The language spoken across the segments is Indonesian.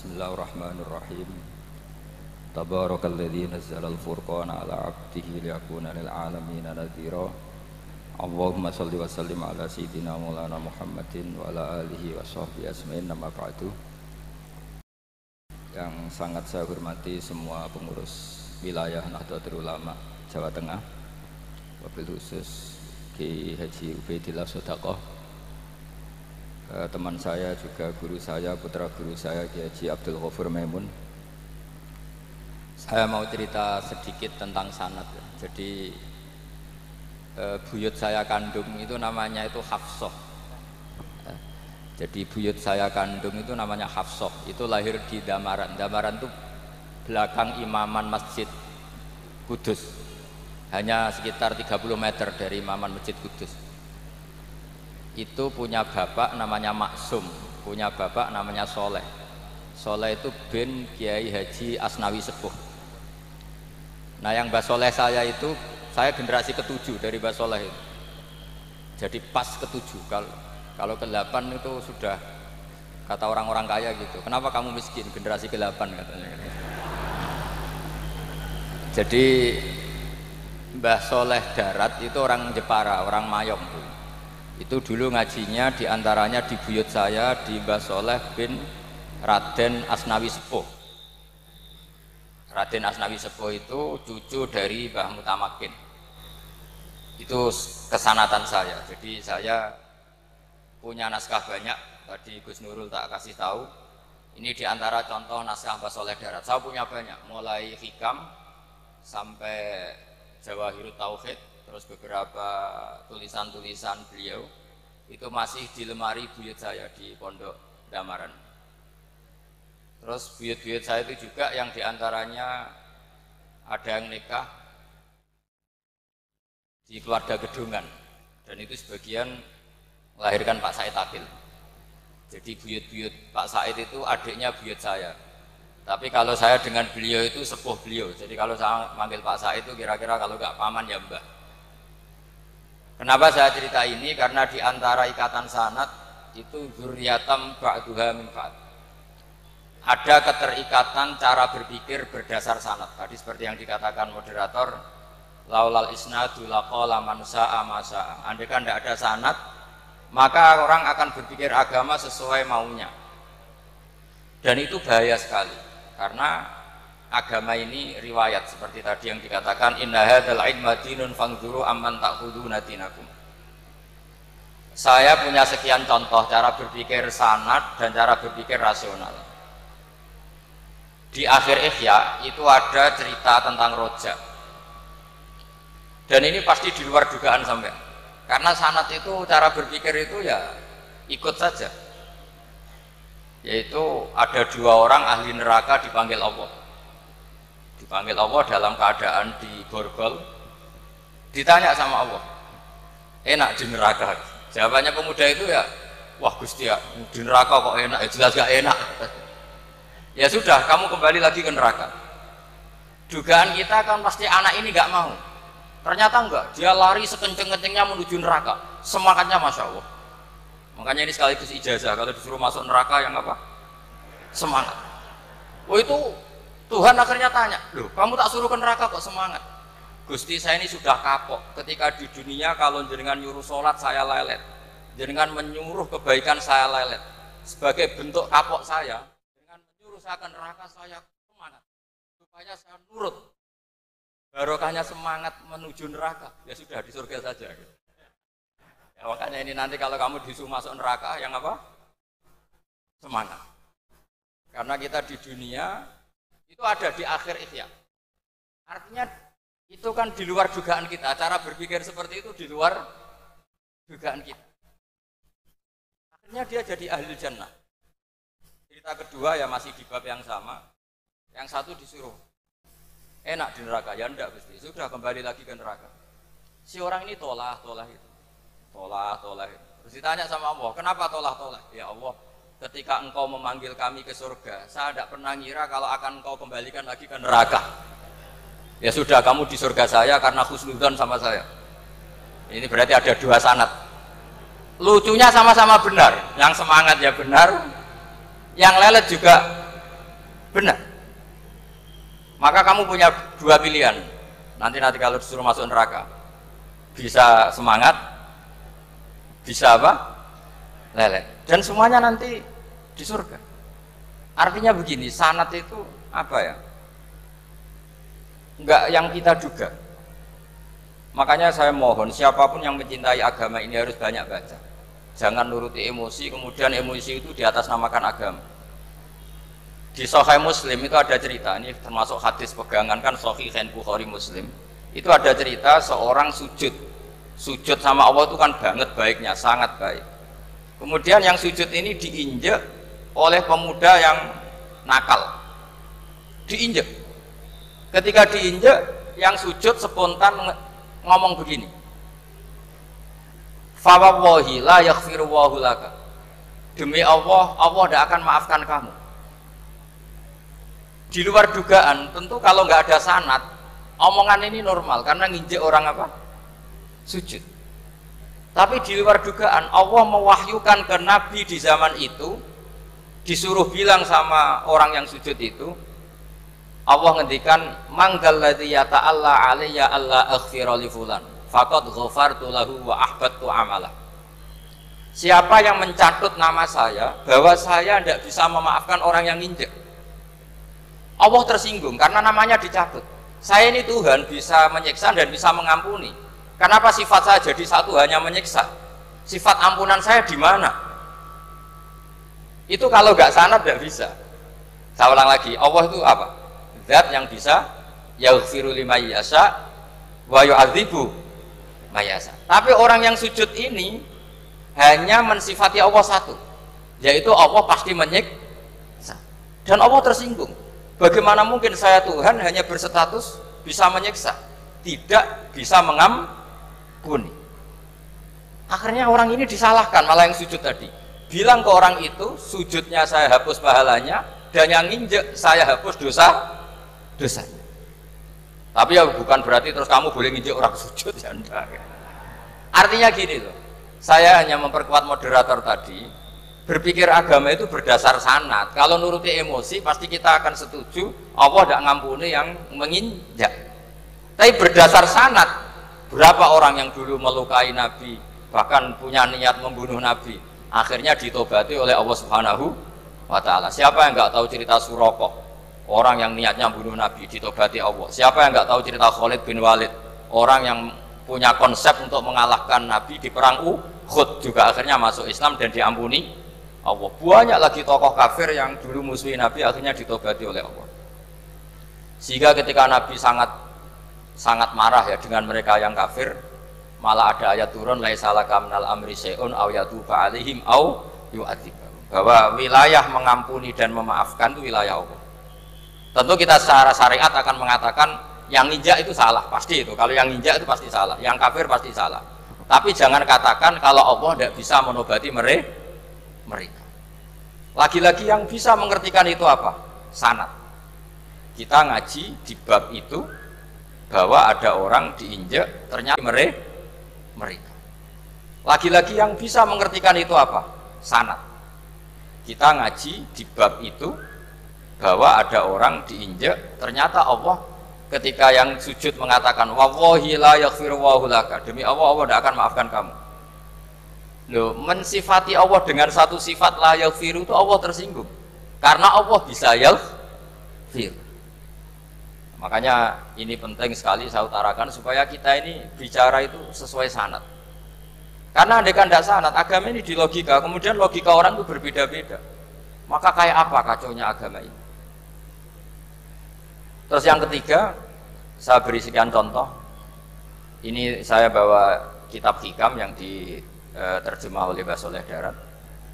Bismillahirrahmanirrahim. Tabarakalladzi nazzala al-furqana ala 'abdihi liyakuna lil 'alamin nadhira. Allahumma shalli wa sallim ala sayyidina Maulana Muhammadin wa ala alihi wa sahbihi ajmain. Amma ba'du. Yang sangat saya hormati semua pengurus wilayah Nahdlatul Ulama Jawa Tengah, wabil khusus Ki Haji Ubaidillah Sodaqoh, teman saya juga guru saya, putra guru saya Ki Haji Abdul Ghafur Maimun. Saya mau cerita sedikit tentang sanad. Jadi buyut saya kandung itu namanya itu Hafsah. Jadi buyut saya kandung itu namanya Hafsah. Itu lahir di Damaran. Damaran itu belakang imaman Masjid Kudus. Hanya sekitar 30 meter dari imaman Masjid Kudus. Itu punya bapak namanya Maksum, punya bapak namanya Soleh. Soleh itu bin Kiai Haji Asnawi Sepuh. Nah, yang Mbah Soleh saya itu, saya generasi ke-7 dari Mbah Soleh itu. Jadi pas ke-7. Kalau ke-8 itu sudah kata orang-orang kaya gitu. Kenapa kamu miskin? Generasi ke-8 katanya. Jadi Mbah Soleh Darat itu orang Jepara, orang Mayong tuh. Itu dulu ngajinya diantaranya di buyut saya di Mbah Soleh bin Raden Asnawi Sepuh. Raden Asnawi Sepuh itu cucu dari Mbah Mutamakin. Itu kesanatan saya. Jadi saya punya naskah banyak. Tadi Gus Nurul tak kasih tahu. Ini diantara contoh naskah Mbah Soleh Darat. Saya punya banyak, mulai Hikam sampai Jawahirut Tauhid, terus beberapa tulisan-tulisan beliau itu masih di lemari buyut saya di Pondok Damaran. Terus buyut-buyut saya itu juga yang diantaranya ada yang nikah di keluarga Gedungan, dan itu sebagian melahirkan Pak Said Akil. Jadi buyut-buyut Pak Said itu adiknya buyut saya. Tapi kalau saya dengan beliau itu sepuh beliau. Jadi kalau saya manggil Pak Said itu kira-kira kalau nggak paman ya mbah. Kenapa saya cerita ini? Karena di antara ikatan sanad itu dzurriyatam ba'duha min ba'd. Ada keterikatan cara berpikir berdasar sanad. Tadi seperti yang dikatakan moderator, laulal isnadu laqala man sa'a ma sa'a. Andai kan tidak ada sanad, maka orang akan berpikir agama sesuai maunya. Dan itu bahaya sekali. Karena agama ini riwayat, seperti tadi yang dikatakan inna hadzal ilma dinun fanzuru amman ta'khuduna dinakum. Saya punya sekian contoh cara berpikir sanad dan cara berpikir rasional. Di akhir Ihya itu ada cerita tentang rojak. Dan ini pasti di luar dugaan sampai. Karena sanad itu cara berpikir itu ya ikut saja. Yaitu ada 2 orang ahli neraka dipanggil Allah. Dipanggil Allah dalam keadaan di borgol. Ditanya sama Allah, enak di neraka? Jawabannya pemuda itu ya, wah Gusti ya, di neraka kok enak? Ya jelas gak enak. Ya sudah, kamu kembali lagi ke neraka. Dugaan kita kan pasti anak ini gak mau. Ternyata enggak, dia lari sekenceng-kencengnya menuju neraka. Semangatnya Masya Allah. Makanya ini sekaligus ijazah, kalau disuruh masuk neraka yang apa? Semangat. Oh itu Tuhan akhirnya tanya, loh kamu tak suruh ke neraka kok semangat? Gusti saya ini sudah kapok, ketika di dunia kalau jenengan nyuruh sholat saya lelet, jenengan menyuruh kebaikan saya lelet. Sebagai bentuk kapok saya, dengan menyuruh saya ke neraka saya semangat, supaya saya nurut. Barokahnya semangat menuju neraka, ya sudah di surga saja. Ya, makanya ini nanti kalau kamu disuruh masuk neraka yang apa? Semangat. Karena kita di dunia itu ada di akhir Ihya. Artinya itu kan di luar dugaan kita. Cara berpikir seperti itu di luar dugaan kita. Akhirnya dia jadi ahli jannah. Cerita kedua ya masih di bab yang sama. Yang satu disuruh enak di neraka, ya enggak Gusti. Sudah kembali lagi ke neraka. Si orang ini tolak itu. Tolak. Terus ditanya sama Allah, kenapa tolak? Ya Allah, ketika engkau memanggil kami ke surga, saya tidak pernah ngira kalau akan engkau kembalikan lagi ke neraka. Ya sudah, kamu di surga saya karena husnudzon sama saya. Ini berarti ada 2 sanad. Lucunya sama-sama benar. Yang semangat ya benar, yang lelet juga Benar. Maka kamu punya dua pilihan. Nanti kalau disuruh masuk neraka, bisa semangat, bisa apa? Lelet. Dan semuanya nanti di surga. Artinya begini, sanad itu apa ya? Enggak yang kita duga. Makanya saya mohon siapapun yang mencintai agama ini harus banyak baca. Jangan nuruti emosi, kemudian emosi itu di atas namakan agama. Di Sahih Muslim itu ada cerita, ini termasuk hadis pegangan kan Sahih Bukhari Muslim. Itu ada cerita seorang sujud sama Allah itu kan banget baiknya, sangat baik. Kemudian yang sujud ini diinjek oleh pemuda yang nakal, diinjek. Ketika diinjek, yang sujud spontan ngomong begini, fa wallahi la yaghfiru Allahu laka, demi Allah, Allah tidak akan maafkan kamu. Di luar dugaan, tentu kalau nggak ada sanad, omongan ini normal karena nginjek orang apa? Sujud. Tapi di luar dugaan, Allah mewahyukan ke Nabi di zaman itu, disuruh bilang sama orang yang sujud itu, Allah ngendikan, manggal ladzi yata'alla alayya alla aghfira li fulan faqad ghafartu lahu wa ahbattu amalah. Siapa yang mencatut nama saya bahwa saya tidak bisa memaafkan orang yang nginjek, Allah tersinggung karena namanya dicatut. Saya ini Tuhan bisa menyiksa dan bisa mengampuni. Kenapa sifat saya jadi satu hanya menyiksa? Sifat ampunan saya di mana? Itu kalau nggak sanad tidak bisa. Saya ulang lagi, Allah itu apa? Zat yang bisa yaghfiru liman yasha wa yu'adzibu may yasha. Tapi orang yang sujud ini hanya mensifati Allah satu, yaitu Allah pasti menyiksa. Dan Allah tersinggung. Bagaimana mungkin saya Tuhan hanya berstatus bisa menyiksa, tidak bisa mengampuni. Akhirnya orang ini disalahkan, malah yang sujud tadi bilang ke orang itu, sujudnya saya hapus pahalanya, dan yang nginjek saya hapus dosanya. Tapi ya bukan berarti terus kamu boleh nginjek orang sujud, ya enggak. Artinya gini loh, saya hanya memperkuat moderator tadi, berpikir agama itu berdasar sanad. Kalau nuruti emosi pasti kita akan setuju Allah tidak ngampuni yang menginjak. Tapi berdasar sanad, berapa orang yang dulu melukai Nabi, bahkan punya niat membunuh Nabi, akhirnya ditobati oleh Allah Subhanahu wa Ta'ala. Siapa yang nggak tahu cerita Surakoh, orang yang niatnya membunuh Nabi, ditobati Allah. Siapa yang nggak tahu cerita Khalid bin Walid, orang yang punya konsep untuk mengalahkan Nabi di perang Uhud, juga akhirnya masuk Islam dan diampuni Allah. Banyak lagi tokoh kafir yang dulu musuhi Nabi akhirnya ditobati oleh Allah. Sehingga ketika Nabi sangat marah ya dengan mereka yang kafir, malah ada ayat turun laisa laka minal amri syai'un aw yatuba alaihim aw yu'adzibahum, bahwa wilayah mengampuni dan memaafkan itu wilayah Allah. Tentu kita secara syariat akan mengatakan yang injak itu salah, pasti itu. Kalau yang injak itu pasti salah, yang kafir pasti salah. Tapi jangan katakan kalau Allah tidak bisa menobati mereka. Lagi-lagi yang bisa mengertikan itu apa? Sanad. Kita ngaji di bab itu bahwa ada orang diinjak ternyata mereka. Lagi-lagi yang bisa mengertikan itu apa? Sanad. Kita ngaji di bab itu bahwa ada orang diinjak ternyata Allah ketika yang sujud mengatakan wallahi la yaghfiru Allahu laka, demi Allah, Allah tidak akan maafkan kamu. Loh, mensifati Allah dengan satu sifat la yaghfiru itu Allah tersinggung karena Allah bisa yaghfir. Makanya ini penting sekali saya utarakan supaya kita ini bicara itu sesuai sanad. Karena andaikan tidak sanad, agama ini di logika, kemudian logika orang itu berbeda-beda, maka kayak apa kacaunya agama ini. Terus yang ketiga, saya beri sekian contoh. Ini saya bawa kitab hikam yang terjemah oleh Mbah Soleh Darat.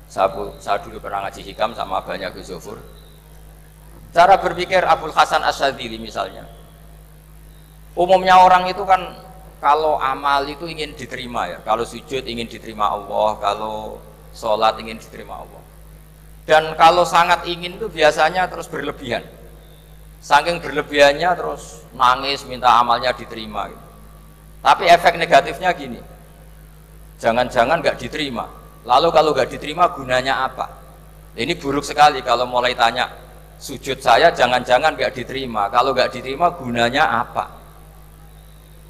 Saya dulu pernah ngaji hikam sama Abahnya Gus Zofur. Cara berpikir Abul Hasan Asyadzili misalnya, umumnya orang itu kan kalau amal itu ingin diterima ya, kalau sujud ingin diterima Allah, kalau sholat ingin diterima Allah, dan kalau sangat ingin itu biasanya terus berlebihan, saking berlebihannya terus nangis minta amalnya diterima gitu. Tapi efek negatifnya gini, jangan-jangan nggak diterima. Lalu kalau nggak diterima gunanya apa? Ini buruk sekali kalau mulai tanya sujud saya jangan-jangan nggak diterima. Kalau nggak diterima gunanya apa?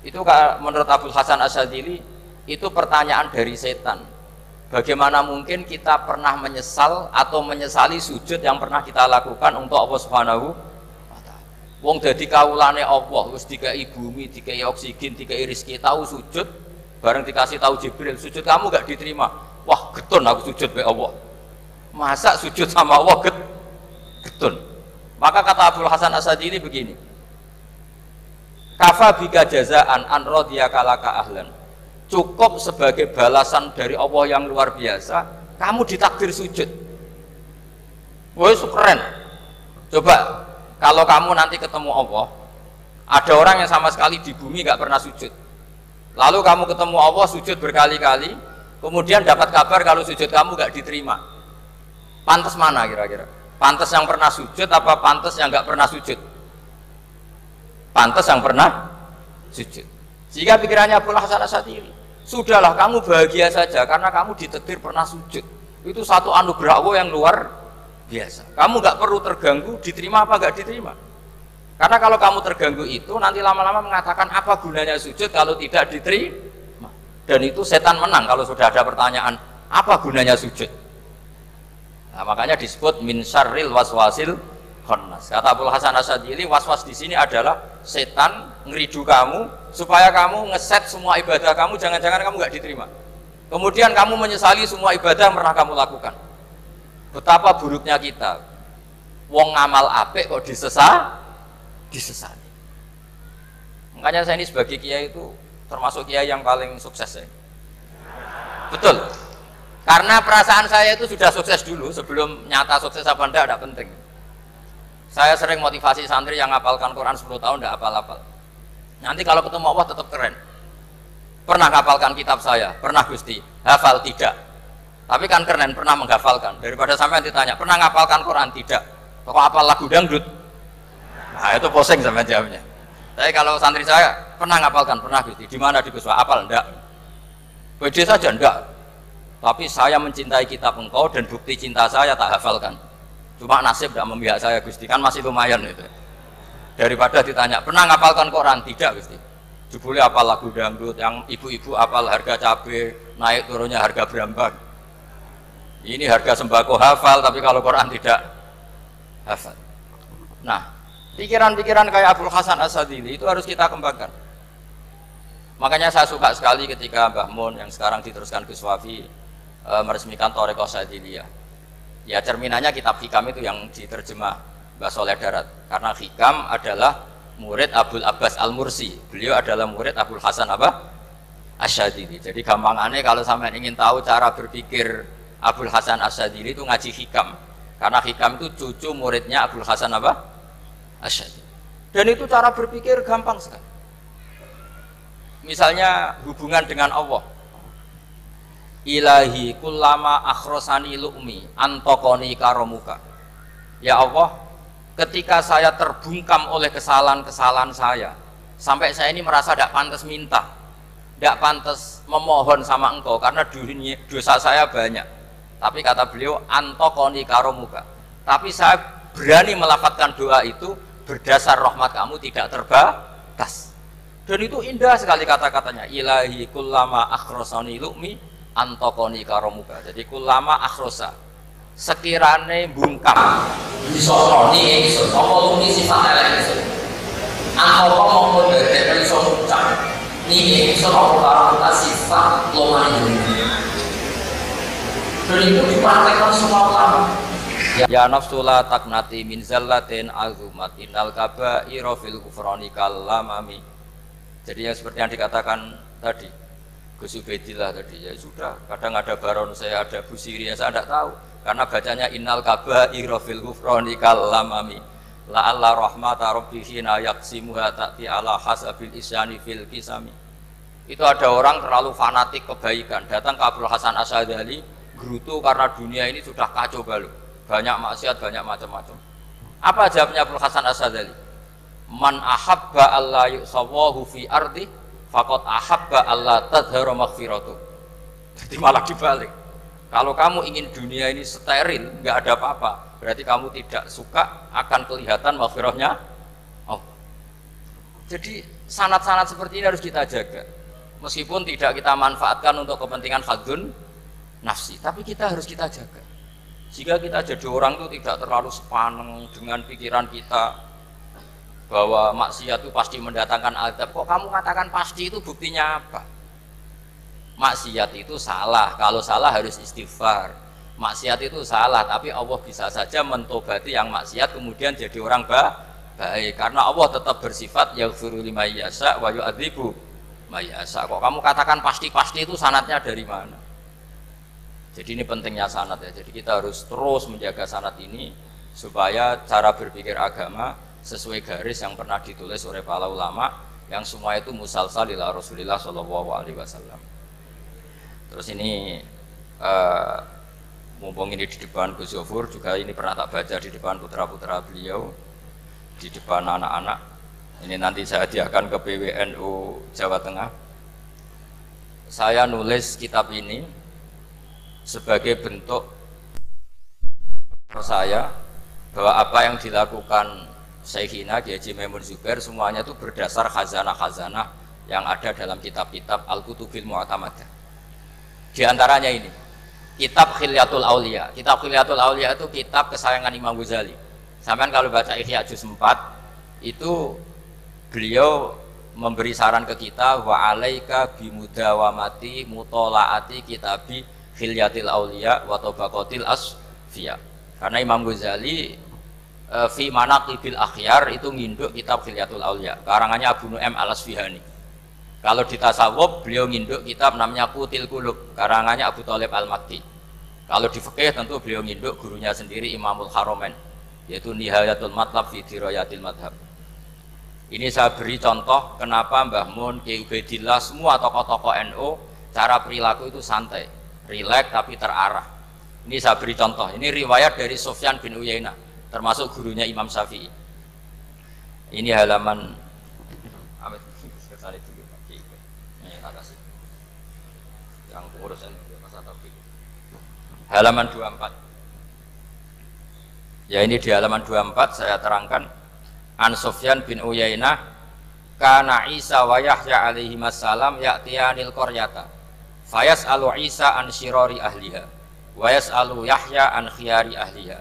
Itu menurut Abul Hasan Asyadzili itu pertanyaan dari setan. Bagaimana mungkin kita pernah menyesal atau menyesali sujud yang pernah kita lakukan untuk Allah Subhanahu wa Ta'ala. Wong dadi kawulane Allah, wis dikai bumi, dikai oksigen, dikai rezeki, tahu sujud, bareng dikasih tahu Jibril, sujud kamu nggak diterima. Wah, getun aku sujud be Allah. Masa sujud sama Allah getun. Maka kata Abul Hasan Asyadzili begini, kafa bika jazaan an radiyaka laka ahlan. Cukup sebagai balasan dari Allah yang luar biasa, kamu ditakdir sujud. Woi, keren. Coba kalau kamu nanti ketemu Allah, ada orang yang sama sekali di bumi nggak pernah sujud. Lalu kamu ketemu Allah sujud berkali-kali, kemudian dapat kabar kalau sujud kamu nggak diterima. Pantas mana kira-kira? Pantas yang pernah sujud apa pantas yang nggak pernah sujud? Pantas yang pernah sujud. Jika pikirannya Abul Hasan Asyadzili, sudahlah kamu bahagia saja karena kamu ditakdir pernah sujud. Itu satu anugerah Allah yang luar biasa. Kamu nggak perlu terganggu diterima apa nggak diterima. Karena kalau kamu terganggu itu nanti lama-lama mengatakan apa gunanya sujud kalau tidak diterima. Dan itu setan menang kalau sudah ada pertanyaan apa gunanya sujud. Nah, makanya disebut min syarril waswasil khannas. Kata Abul Hasan Asyadzili, waswas di sini adalah setan ngeridu kamu supaya kamu ngeset semua ibadah kamu, jangan-jangan kamu nggak diterima. Kemudian kamu menyesali semua ibadah yang pernah kamu lakukan. Betapa buruknya kita. Wong ngamal apik kok disesali. Makanya saya ini sebagai kiai itu termasuk kiai yang paling sukses ya. Betul. Karena perasaan saya itu sudah sukses dulu sebelum nyata sukses apa enggak penting. Saya sering motivasi santri yang ngapalkan Quran 10 tahun enggak hafal-hafal. Nanti kalau ketemu Allah tetap keren. Pernah ngapalkan kitab saya? Pernah Gusti. Hafal tidak. Tapi kan keren pernah menghafalkan. Daripada sampai ditanya, pernah ngapalkan Quran? Tidak. Kok hafal lagu dangdut? Nah, itu posing sama jawabnya. Tapi kalau santri saya pernah ngapalkan? Pernah Gusti. Di mana di Guswa? Hafal enggak? Pede saja enggak. Tapi saya mencintai kitab engkau dan bukti cinta saya tak hafalkan. Cuma nasib tidak memihak saya Gusti, kan masih lumayan itu. Daripada ditanya, pernah ngapalkan Quran? Tidak Gusti. Jebule apal lagu dangdut, yang ibu-ibu apal harga cabai, naik turunnya harga berambang. Ini harga sembako hafal, tapi kalau Quran tidak hafal. Nah, pikiran-pikiran kayak Abul Hasan Asyadzili itu harus kita kembangkan. Makanya saya suka sekali ketika Mbah Mun yang sekarang diteruskan Gus Wafi meresmikan Thariqah Syadziliyah. Ya cerminannya kitab Hikam itu yang diterjemah Mbah Soleh Darat. Karena Hikam adalah murid Abul Abbas Al-Mursi. Beliau adalah murid Abul Hasan Asyadzili. Jadi gampangannya kalau sampai ingin tahu cara berpikir Abul Hasan Asyadzili itu ngaji Hikam. Karena Hikam itu cucu muridnya Abul Hasan Asyadzili. Dan itu cara berpikir gampang sekali. Misalnya hubungan dengan Allah. Ilahi kullama akhrosani lu'mi antokoni karomuka. Ya Allah, ketika saya terbungkam oleh kesalahan-kesalahan saya, sampai saya ini merasa tidak pantas minta, tidak pantas memohon sama engkau karena dosa saya banyak. Tapi kata beliau, antokoni karomuka. Tapi saya berani melafadzkan doa itu berdasar rahmat kamu tidak terbatas. Dan itu indah sekali kata-katanya. Ilahi kullama akhrosani lu'mi antokoni karomuka. Jadi kullama akhrosa sekirane bungkam disosoni iso apa lumi sifat elek iso antoko mongko dadi iso ucap niki iso apa sifat lomane dunia. Dan itu dipraktekkan semua ulama. Ya nafsula taknati min zallatin azumatin al kaba'ira fil kufrani kalamami. Jadi yang seperti yang dikatakan tadi Gus Ubaidillah tadi, ya sudah, kadang ada Baron saya, ada Busiri, saya tidak tahu karena bacanya innal kaba'ira fil kufrani kalamami la'alla rahmata rabbihina yaqsimuha ta'ti ala hasabil isyani fil kisami. Itu ada orang terlalu fanatik kebaikan datang ke Abul Hasan Asyadzili gerutu karena dunia ini sudah kacau balau, banyak maksiat, banyak macam-macam. Apa jawabnya Abul Hasan Asyadzili? Man ahabba alla yusawahu fi ardi faqad ahabba alla tadhara maghfiratu. Jadi malah dibalik. Kalau kamu ingin dunia ini steril, nggak ada apa-apa, berarti kamu tidak suka, akan kelihatan maghfirahnya Allah. Jadi sanad-sanad seperti ini harus kita jaga. Meskipun tidak kita manfaatkan untuk kepentingan hadun nafsi, tapi kita harus kita jaga. Jika kita jadi orang itu tidak terlalu sepaneng dengan pikiran kita bahwa maksiat itu pasti mendatangkan azab. Kok kamu katakan pasti, itu buktinya apa? Maksiat itu salah, kalau salah harus istighfar. Maksiat itu salah, tapi Allah bisa saja mentobati yang maksiat kemudian jadi orang baik, karena Allah tetap bersifat yaghfiru liman yasha wa yu'adzibu may yasha. Kok kamu katakan pasti-pasti, itu sanadnya dari mana? Jadi ini pentingnya sanad ya. Jadi kita harus terus menjaga sanad ini supaya cara berpikir agama sesuai garis yang pernah ditulis oleh para ulama, yang semua itu musalsal ila Rasulillah Shallallahu Alaihi Wasallam. Terus ini mumpung ini di depan Gus Zofur, juga ini pernah tak baca di depan putra-putra beliau, di depan anak-anak. Ini nanti saya hadiahkan ke PWNU Jawa Tengah. Saya nulis kitab ini sebagai bentuk saya bahwa apa yang dilakukan Syekhina Kiai Haji Maimun Zubair semuanya itu berdasar khazanah-khazanah yang ada dalam kitab-kitab Al-Kutubil Mu'tamadah. Di antaranya ini kitab Khilyatul Aulia. Kitab Khilyatul Aulia itu kitab kesayangan Imam Ghazali. Sampean kalau baca Ihya juz 4 itu beliau memberi saran ke kita, wa alaika bimudawamati mutolaati kitabi Khilyatil Aulia wa Tabaqatil Asfiya. Karena Imam Ghazali fi Manaqibil Akhyar itu nginduk kitab Khilyatul Aulia karangannya Abu Nu'aim Al-Asfihani. Kalau di tasawuf beliau nginduk kitab namanya Qutil Qulub karangannya Abu Thalib Al-Makki. Kalau di fikih tentu beliau nginduk gurunya sendiri Imamul Haramain, yaitu Nihayatul Matlab fi Dirayatil Madhab. Ini saya beri contoh kenapa Mbah Mun, Ki Ubaidillah, semua tokoh-tokoh NU cara perilaku itu santai, rileks tapi terarah. Ini saya beri contoh. Ini riwayat dari Sufyan bin Uyainah, termasuk gurunya Imam Syafi'i. Ini halaman yang pengurusan halaman 24. Ya, ini di halaman 24 saya terangkan. An Sufyan bin Uyainah kana Isa wa Yahya alaihi wassalam ya'tiyanil qaryata fayas'alu Isa an syirari ahliha wa yas'alu Yahya an khiyari ahliha.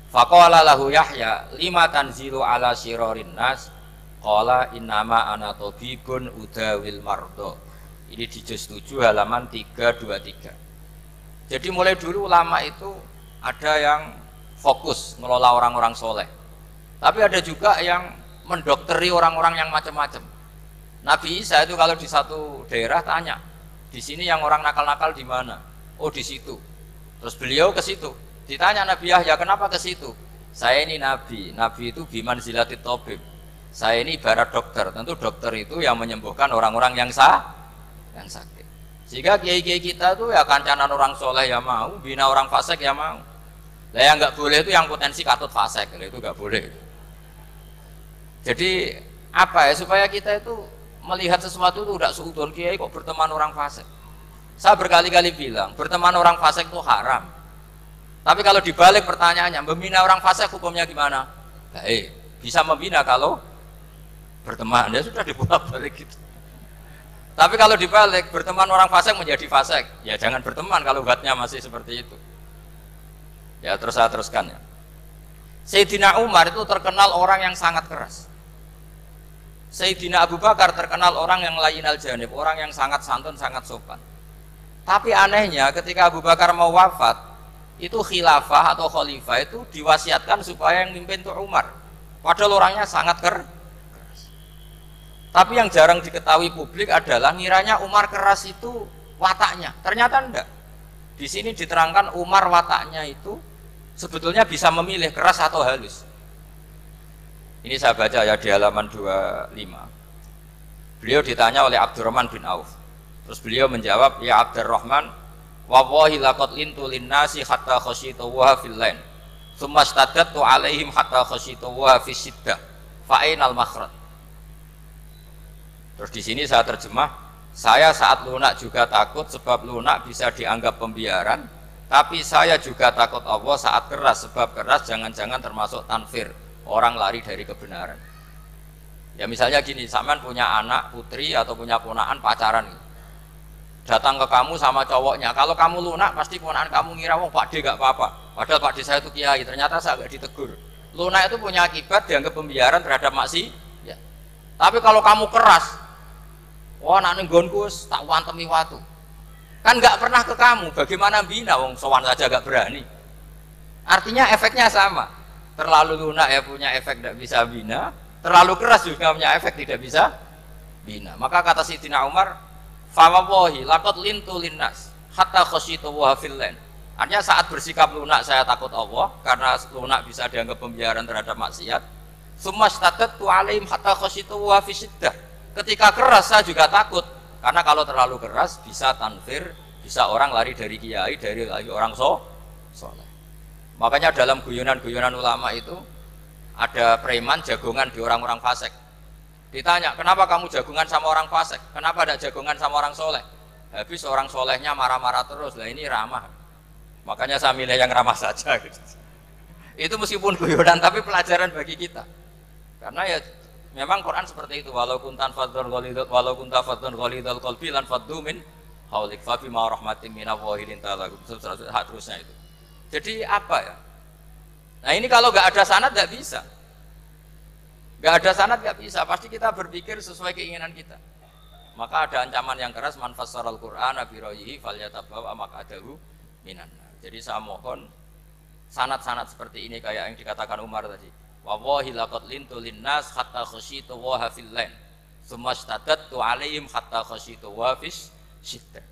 Faqala lahu Yahya lima tanzilu ala syirarin nas, qala innama ana tabibun udawil mardo. Ini di juz 7 halaman 323. Jadi mulai dulu ulama itu ada yang fokus ngelola orang-orang soleh, tapi ada juga yang mendokteri orang-orang yang macam-macam. Nabi Isa itu kalau di satu daerah tanya, di sini yang orang nakal-nakal di mana? Oh di situ. Terus beliau ke situ. Ditanya Nabi Yahya, kenapa ke situ? Saya ini nabi. Nabi itu biman zilatit tobib. Saya ini ibarat dokter. Tentu dokter itu yang menyembuhkan orang-orang yang sakit. Sehingga kiai-kiai kita tuh ya kancanan orang soleh ya mau, bina orang fasik ya mau. Lah yang nggak boleh itu yang potensi katut fasik, itu nggak boleh. Jadi apa ya, supaya kita itu melihat sesuatu itu tidak seudon, kiai kok berteman orang fasik. Saya berkali-kali bilang berteman orang fasik itu haram. Tapi kalau dibalik pertanyaannya, membina orang fasik hukumnya gimana? Baik, bisa membina kalau berteman, ya sudah dibolak-balik gitu. Tapi kalau dibalik berteman orang fasik menjadi fasik, ya jangan berteman kalau buatnya masih seperti itu. Ya terus saya teruskan ya. Sayyidina Umar itu terkenal orang yang sangat keras. Sayyidina Abu Bakar terkenal orang yang layyinal janib, orang yang sangat santun, sangat sopan. Tapi anehnya ketika Abu Bakar mau wafat, itu khilafah atau khalifah itu diwasiatkan supaya yang mimpin itu Umar. Padahal orangnya sangat keras. Tapi yang jarang diketahui publik adalah ngiranya Umar keras itu wataknya. Ternyata enggak. Di sini diterangkan Umar wataknya itu sebetulnya bisa memilih keras atau halus. Ini saya baca ya di halaman 25. Beliau ditanya oleh Abdurrahman bin Auf. Terus beliau menjawab, ya Abdurrahman, wallahi laqad lintu linnasi hatta khasyituha fil lain. Tsumma staddattu alaihim hatta khasyituha fis siddah. Fa ainal makhraj. Terus di sini saya terjemah, saya saat lunak juga takut sebab lunak bisa dianggap pembiaran, Tapi saya juga takut Allah saat keras, sebab keras jangan-jangan termasuk tanfir, orang lari dari kebenaran. Ya misalnya gini, sampean punya anak, putri atau punya ponakan pacaran, datang ke kamu sama cowoknya, kalau kamu lunak pasti ponakan kamu ngira wong Pak D gak apa-apa, padahal Pak D saya itu kiai, ternyata saya gak ditegur. Lunak itu punya akibat dianggap pembiaran terhadap maksi. Ya. Tapi kalau kamu keras, wah nak nenggonku tak wantemi watu, kan nggak pernah ke kamu, bagaimana bina wong sowan saja gak berani. Artinya efeknya sama, terlalu lunak ya punya efek tidak bisa bina, terlalu keras juga punya efek tidak bisa bina. Maka kata Sayyidina Umar, fawallahi laqad lintu linnas hatta khasyitu wa fillan. Artinya saat bersikap lunak saya takut Allah karena lunak bisa dianggap pembiaran terhadap maksiat. Summa statatu alaihim hatta khasyitu wa fisiddah. Ketika keras saya juga takut karena kalau terlalu keras bisa tanfir, bisa orang lari dari kiai, dari orang soleh. Makanya dalam guyonan-guyonan ulama itu ada preman jagongan di orang-orang fasik. Ditanya, kenapa kamu jagongan sama orang fasik? Kenapa tidak jagongan sama orang soleh? Habis orang solehnya marah-marah terus, lah ini ramah. Makanya saya milih yang ramah saja. Gitu. Itu meskipun guyonan, tapi pelajaran bagi kita. Karena ya memang Quran seperti itu. Walau kunta fadzun ghalidhal qalbi lan faddu min haulik fa bima rahmatin minallahi linta lahum. Terusnya itu. Jadi apa ya? Nah ini kalau nggak ada sanad nggak bisa, nggak ada sanad nggak bisa. Pasti kita berpikir sesuai keinginan kita. Maka ada ancaman yang keras, man fassaral Qur'ana bi ra'yihi falyatabawwa maq'adahu minan nar. Jadi saya mohon sanad-sanad seperti ini kayak yang dikatakan Umar tadi. Wallahi laqad lintu linnas hatta khasyitu wa fillan. Tsumma stadadtu alaihim hatta khasyitu wa fis syiddah.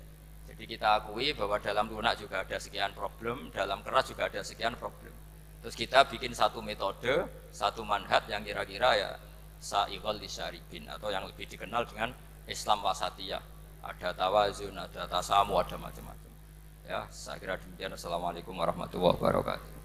Jadi kita akui bahwa dalam lunak juga ada sekian problem, dalam keras juga ada sekian problem. Terus kita bikin satu metode, satu manhaj yang kira-kira ya sa'iqal lisyaribin, atau yang lebih dikenal dengan Islam wasatiyah. Ada tawazun, ada tasamu, ada macam-macam. Ya, saya kira demikian. Assalamualaikum warahmatullahi wabarakatuh.